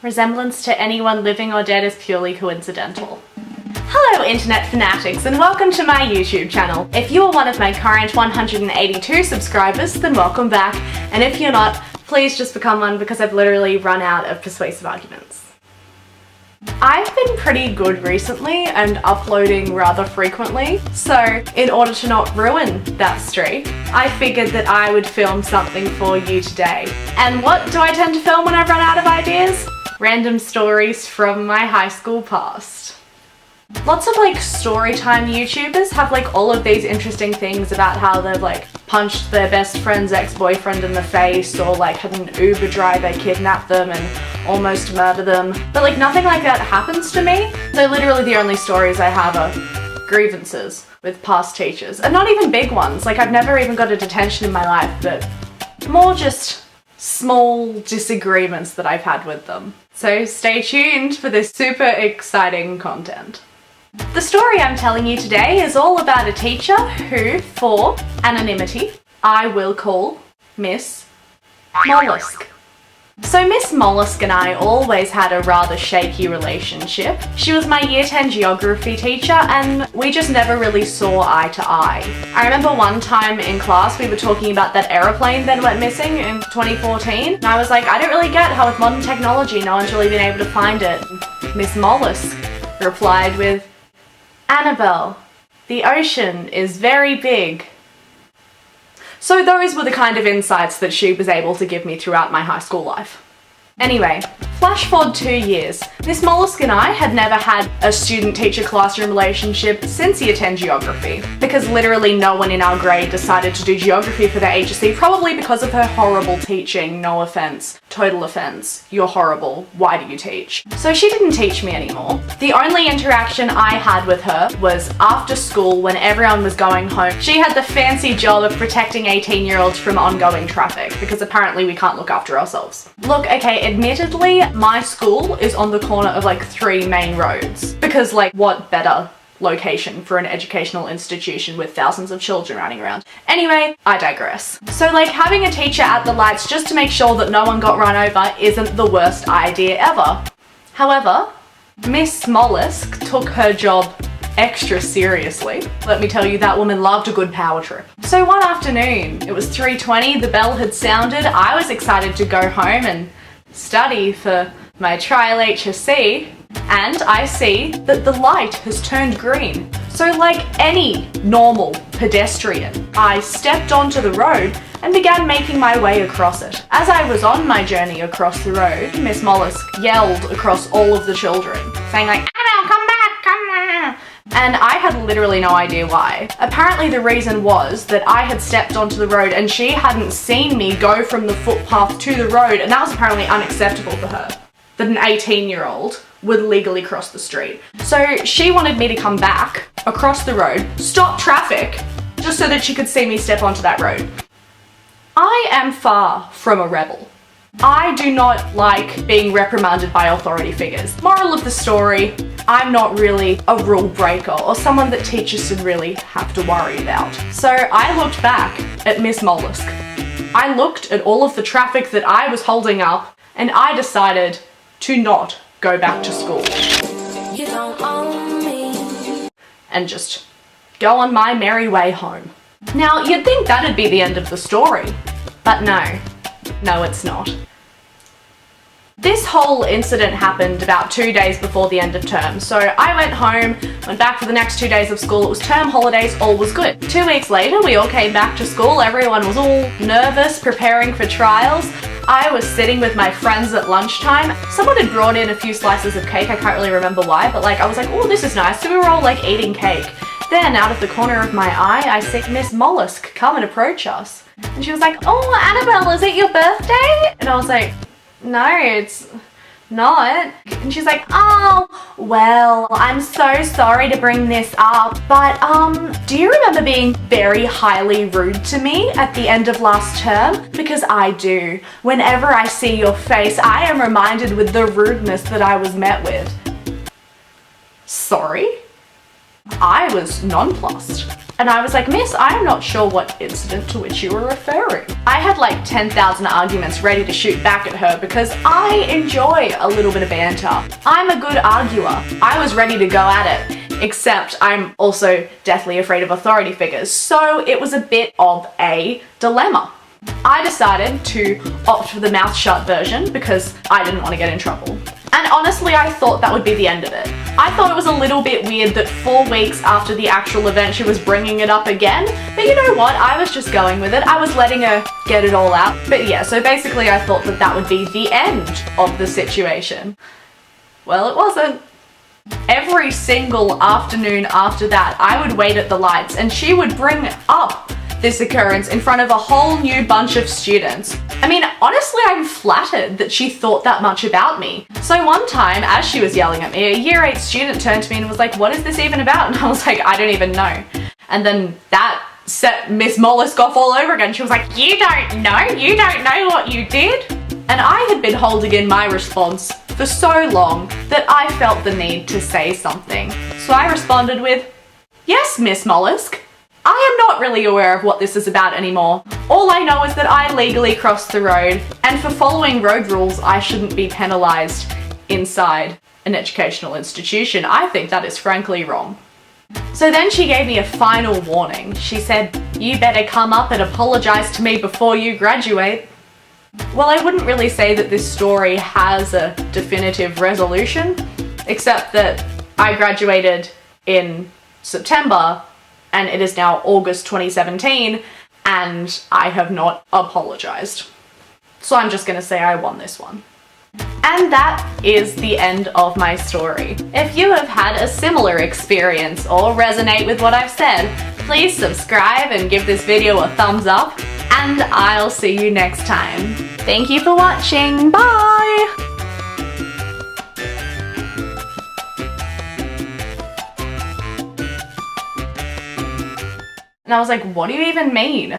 Resemblance to anyone living or dead is purely coincidental. Hello internet fanatics and welcome to my YouTube channel. If you are one of my current 182 subscribers, then welcome back, and if you're not, please just become one because I've literally run out of persuasive arguments. I've been pretty good recently and uploading rather frequently, so in order to not ruin that streak, I figured that I would film something for you today. And what do I tend to film when I run out of ideas? Random stories from my high school past. Lots of storytime YouTubers have all of these interesting things about how they've punched their best friend's ex-boyfriend in the face, or had an Uber driver kidnap them and almost murder them. But nothing like that happens to me. So literally the only stories I have are grievances with past teachers. And not even big ones. I've never even got a detention in my life, but more just small disagreements that I've had with them. So stay tuned for this super exciting content. The story I'm telling you today is all about a teacher who, for anonymity, I will call Miss Mollusk. So Miss Mollusk and I always had a rather shaky relationship. She was my year 10 geography teacher and we just never really saw eye to eye. I remember one time in class we were talking about that aeroplane that went missing in 2014, and I was like, I don't really get how with modern technology no one's really been able to find it. Miss Mollusk replied with, Annabelle, the ocean is very big. So those were the kind of insights that she was able to give me throughout my high school life. Anyway, flash forward 2 years. Miss Mollusk and I had never had a student-teacher classroom relationship since year 10 geography, because literally no one in our grade decided to do geography for their HSC, probably because of her horrible teaching. No offense. Total offense. You're horrible. Why do you teach? So she didn't teach me anymore. The only interaction I had with her was after school when everyone was going home. She had the fancy job of protecting 18-year-olds from ongoing traffic, because apparently we can't look after ourselves. Look, okay, admittedly, my school is on the corner of 3 main roads, because what better location for an educational institution with thousands of children running around. Anyway, I digress. So having a teacher at the lights just to make sure that no one got run over isn't the worst idea ever. However, Miss Mollusk took her job extra seriously. Let me tell you, that woman loved a good power trip. So one afternoon, it was 3:20, the bell had sounded, I was excited to go home and study for my trial HSC, and I see that the light has turned green. So like any normal pedestrian, I stepped onto the road and began making my way across it. As I was on my journey across the road, Miss Mollusk yelled across all of the children, saying Annabelle, come back, come on. And I had literally no idea why. Apparently the reason was that I had stepped onto the road and she hadn't seen me go from the footpath to the road, and that was apparently unacceptable for her, that an 18-year-old would legally cross the street. So she wanted me to come back across the road, stop traffic, just so that she could see me step onto that road. I am far from a rebel. I do not like being reprimanded by authority figures. Moral of the story, I'm not really a rule breaker or someone that teachers should really have to worry about. So I looked back at Miss Mollusk. I looked at all of the traffic that I was holding up, and I decided to not go back to school. You don't own me. And just go on my merry way home. Now, you'd think that'd be the end of the story, but no. No, it's not. This whole incident happened about 2 days before the end of term, so I went home, went back for the next 2 days of school. It was term holidays, all was good. 2 weeks later, we all came back to school. Everyone was all nervous, preparing for trials. I was sitting with my friends at lunchtime. Someone had brought in a few slices of cake. I can't really remember why, but I was like, oh, this is nice. So we were all eating cake. Then, out of the corner of my eye, I see Miss Mollusk come and approach us. And she was like, oh, Annabelle, is it your birthday? And I was like, no, it's not. And she's like, oh, well, I'm so sorry to bring this up, but do you remember being very highly rude to me at the end of last term? Because I do. Whenever I see your face, I am reminded with the rudeness that I was met with. Sorry? I was nonplussed. And I was like, "Miss, I am not sure what incident to which you are referring." I had like 10,000 arguments ready to shoot back at her because I enjoy a little bit of banter. I'm a good arguer. I was ready to go at it, except I'm also deathly afraid of authority figures, so it was a bit of a dilemma. I decided to opt for the mouth shut version because I didn't want to get in trouble. And honestly, I thought that would be the end of it. I thought it was a little bit weird that 4 weeks after the actual event she was bringing it up again, but you know what, I was just going with it. I was letting her get it all out. But yeah, so basically I thought that that would be the end of the situation. Well, it wasn't. Every single afternoon after that, I would wait at the lights and she would bring up this occurrence in front of a whole new bunch of students. I mean, honestly, I'm flattered that she thought that much about me. So one time, as she was yelling at me, a year 8 student turned to me and was like, "What is this even about?" And I was like, "I don't even know." And then that set Miss Mollusk off all over again. She was like, "You don't know? You don't know what you did?" And I had been holding in my response for so long that I felt the need to say something. So I responded with, "Yes, Miss Mollusk. I am not really aware of what this is about anymore. All I know is that I legally crossed the road, and for following road rules, I shouldn't be penalised inside an educational institution. I think that is frankly wrong." So then she gave me a final warning. She said, "You better come up and apologise to me before you graduate." Well, I wouldn't really say that this story has a definitive resolution, except that I graduated in September, and it is now August 2017, and I have not apologized. So I'm just gonna say I won this one. And that is the end of my story. If you have had a similar experience or resonate with what I've said, please subscribe and give this video a thumbs up, and I'll see you next time. Thank you for watching, bye! And I was like, "What do you even mean?"